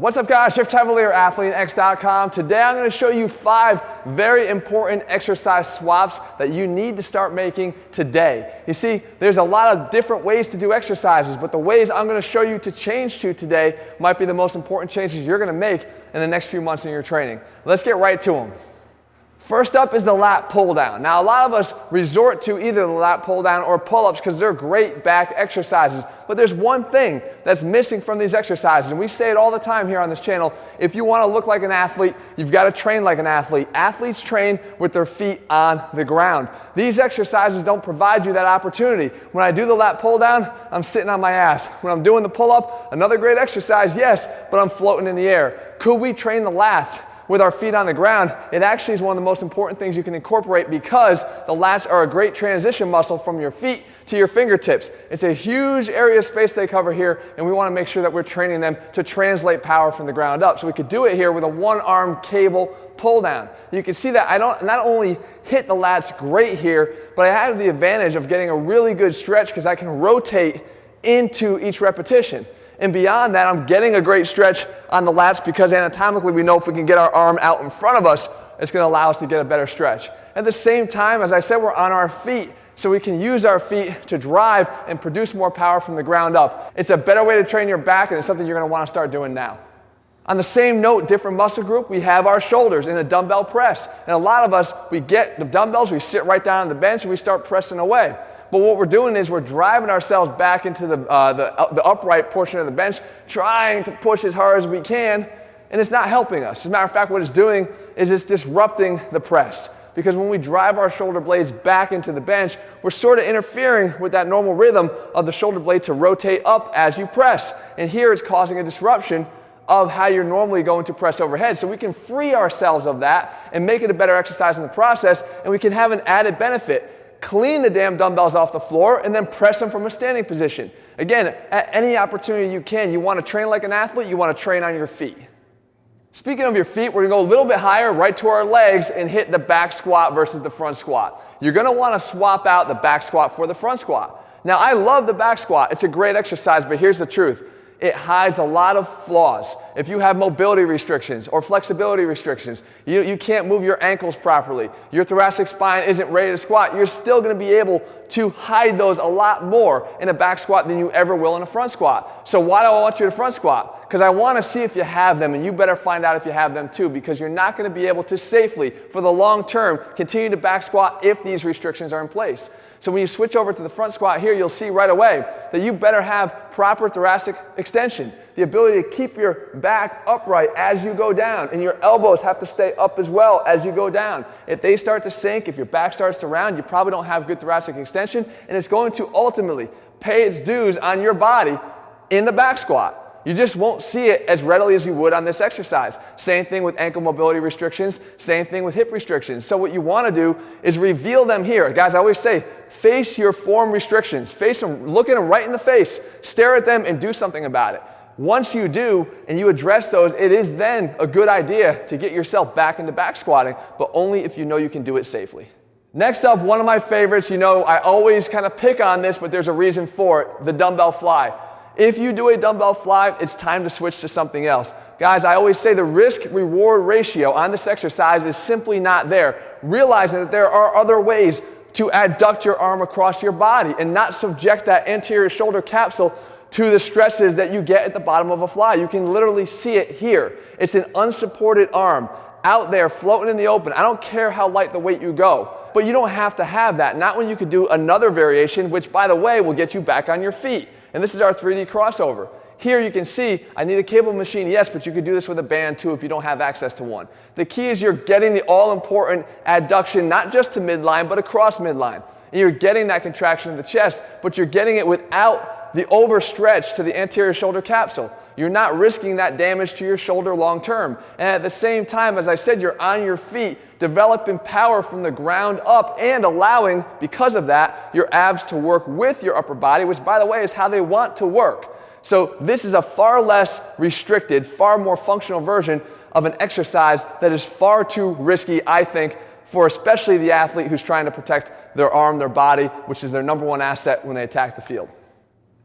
What's up guys, Jeff Cavalier, ATHLEAN-X.com. Today I'm going to show you 5 very important exercise swaps that you need to start making today. You see, there's a lot of different ways to do exercises, but the ways I'm going to show you to change to today might be the most important changes you're going to make in the next few months in your training. Let's get right to them. First up is the lat pull down. Now a lot of us resort to either the lat pull down or pull-ups because they're great back exercises. But there's one thing that's missing from these exercises, and we say it all the time here on this channel. If you want to look like an athlete, you've got to train like an athlete. Athletes train with their feet on the ground. These exercises don't provide you that opportunity. When I do the lat pull down, I'm sitting on my ass. When I'm doing the pull-up, another great exercise, yes, but I'm floating in the air. Could we train the lats with our feet on the ground? It actually is one of the most important things you can incorporate because the lats are a great transition muscle from your feet to your fingertips. It's a huge area of space they cover here, and we want to make sure that we're training them to translate power from the ground up. So we could do it here with a one-arm cable pull down. You can see that I don't not only hit the lats great here, but I have the advantage of getting a really good stretch because I can rotate into each repetition. And beyond that, I'm getting a great stretch on the lats because anatomically we know if we can get our arm out in front of us, it's going to allow us to get a better stretch. At the same time, as I said, we're on our feet, so we can use our feet to drive and produce more power from the ground up. It's a better way to train your back, and it's something you're going to want to start doing now. On the same note, different muscle group, we have our shoulders in a dumbbell press. And a lot of us, we get the dumbbells, we sit right down on the bench, and we start pressing away. But what we're doing is we're driving ourselves back into the upright portion of the bench, trying to push as hard as we can, and it's not helping us. As a matter of fact, what it's doing is it's disrupting the press. Because when we drive our shoulder blades back into the bench, we're sort of interfering with that normal rhythm of the shoulder blade to rotate up as you press. And here it's causing a disruption of how you're normally going to press overhead. So we can free ourselves of that and make it a better exercise in the process, and we can have an added benefit. Clean the damn dumbbells off the floor and then press them from a standing position. Again, at any opportunity you can, you want to train like an athlete, you want to train on your feet. Speaking of your feet, we're going to go a little bit higher right to our legs and hit the back squat versus the front squat. You're going to want to swap out the back squat for the front squat. Now, I love the back squat. It's a great exercise, but here's the truth. It hides a lot of flaws. If you have mobility restrictions or flexibility restrictions, you can't move your ankles properly, your thoracic spine isn't ready to squat, you're still going to be able to hide those a lot more in a back squat than you ever will in a front squat. So why do I want you to front squat? Because I want to see if you have them, and you better find out if you have them too, because you're not going to be able to safely, for the long term, continue to back squat if these restrictions are in place. So when you switch over to the front squat here, you'll see right away that you better have proper thoracic extension, the ability to keep your back upright as you go down, and your elbows have to stay up as well as you go down. If they start to sink, if your back starts to round, you probably don't have good thoracic extension, and it's going to ultimately pay its dues on your body in the back squat. You just won't see it as readily as you would on this exercise. Same thing with ankle mobility restrictions, same thing with hip restrictions. So what you want to do is reveal them here. Guys, I always say, face your form restrictions. Face them, look at them right in the face, stare at them and do something about it. Once you do and you address those, it is then a good idea to get yourself back into back squatting, but only if you know you can do it safely. Next up, one of my favorites, you know, I always kind of pick on this, but there's a reason for it, the dumbbell fly. If you do a dumbbell fly, it's time to switch to something else. Guys, I always say the risk-reward ratio on this exercise is simply not there. Realizing that there are other ways to adduct your arm across your body and not subject that anterior shoulder capsule to the stresses that you get at the bottom of a fly. You can literally see it here. It's an unsupported arm out there floating in the open. I don't care how light the weight you go, but you don't have to have that. Not when you could do another variation, which by the way will get you back on your feet. And this is our 3D crossover. Here you can see, I need a cable machine, yes, but you could do this with a band too if you don't have access to one. The key is you're getting the all-important adduction, not just to midline, but across midline. And you're getting that contraction of the chest, but you're getting it without the overstretch to the anterior shoulder capsule. You're not risking that damage to your shoulder long term. And at the same time, as I said, you're on your feet, developing power from the ground up and allowing, because of that, your abs to work with your upper body, which by the way is how they want to work. So this is a far less restricted, far more functional version of an exercise that is far too risky, I think, for especially the athlete who's trying to protect their arm, their body, which is their number one asset when they attack the field.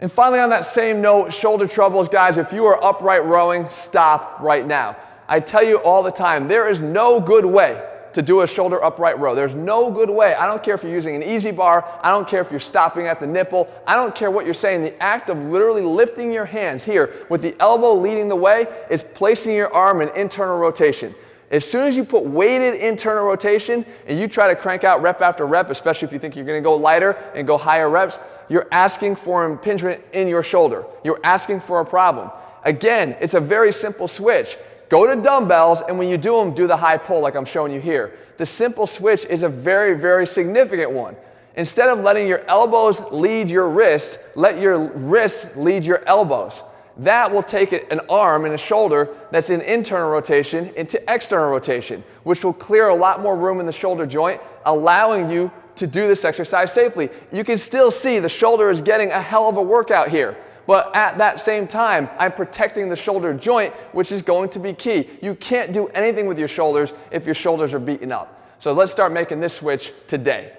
And finally, on that same note, shoulder troubles, guys, if you are upright rowing, stop right now. I tell you all the time, there is no good way to do a shoulder upright row. There's no good way. I don't care if you're using an easy bar. I don't care if you're stopping at the nipple. I don't care what you're saying. The act of literally lifting your hands here with the elbow leading the way is placing your arm in internal rotation. As soon as you put weighted internal rotation and you try to crank out rep after rep, especially if you think you're going to go lighter and go higher reps, you're asking for impingement in your shoulder. You're asking for a problem. Again, it's a very simple switch. Go to dumbbells, and when you do them, do the high pull like I'm showing you here. The simple switch is a very, very significant one. Instead of letting your elbows lead your wrists, let your wrists lead your elbows. That will take an arm and a shoulder that's in internal rotation into external rotation, which will clear a lot more room in the shoulder joint, allowing you to do this exercise safely. You can still see the shoulder is getting a hell of a workout here. But at that same time, I'm protecting the shoulder joint, which is going to be key. You can't do anything with your shoulders if your shoulders are beaten up. So let's start making this switch today.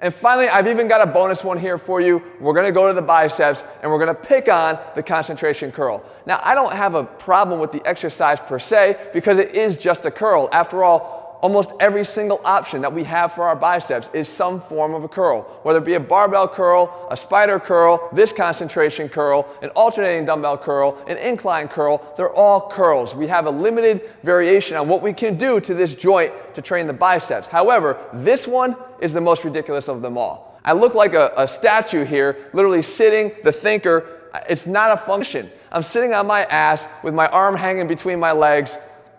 And finally, I've even got a bonus one here for you. We're going to go to the biceps, and we're going to pick on the concentration curl. Now, I don't have a problem with the exercise per se, because it is just a curl. After all, almost every single option that we have for our biceps is some form of a curl, whether it be a barbell curl, a spider curl, this concentration curl, an alternating dumbbell curl, an incline curl. They're all curls. We have a limited variation on what we can do to this joint to train the biceps. However, this one is the most ridiculous of them all. I look like a statue here, literally sitting, the thinker. It's not a function. I'm sitting on my ass with my arm hanging between my legs.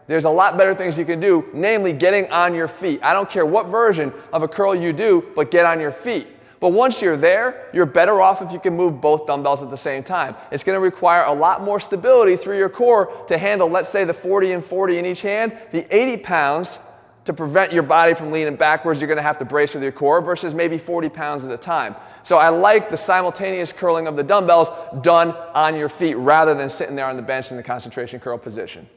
There's a lot better things you can do, namely getting on your feet. I don't care what version of a curl you do, but get on your feet. But once you're there, you're better off if you can move both dumbbells at the same time. It's going to require a lot more stability through your core to handle, let's say, the 40 and 40 in each hand, the 80 pounds to prevent your body from leaning backwards. You're going to have to brace with your core versus maybe 40 pounds at a time. So I like the simultaneous curling of the dumbbells done on your feet rather than sitting there on the bench in the concentration curl position.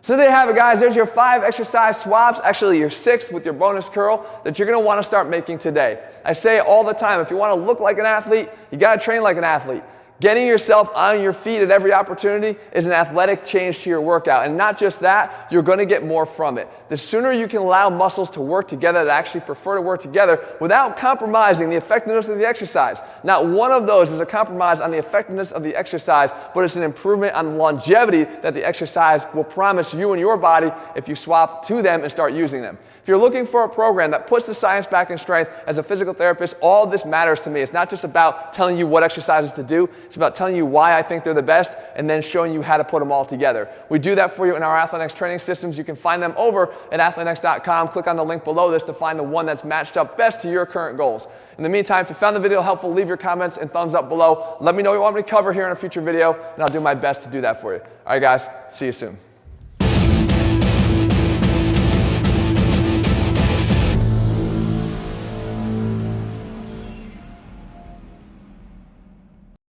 So there you have it, guys. There's your 5 exercise swaps, actually your 6th with your bonus curl that you're going to want to start making today. I say it all the time, if you want to look like an athlete, you got to train like an athlete. Getting yourself on your feet at every opportunity is an athletic change to your workout. And not just that, you're going to get more from it. The sooner you can allow muscles to work together that actually prefer to work together without compromising the effectiveness of the exercise. Not one of those is a compromise on the effectiveness of the exercise, but it's an improvement on the longevity that the exercise will promise you and your body if you swap to them and start using them. If you're looking for a program that puts the science back in strength, as a physical therapist, all this matters to me. It's not just about telling you what exercises to do. It's about telling you why I think they're the best and then showing you how to put them all together. We do that for you in our ATHLEAN-X training systems. You can find them over at ATHLEAN-X.com. Click on the link below this to find the one that's matched up best to your current goals. In the meantime, if you found the video helpful, leave your comments and thumbs up below. Let me know what you want me to cover here in a future video, and I'll do my best to do that for you. All right, guys, see you soon.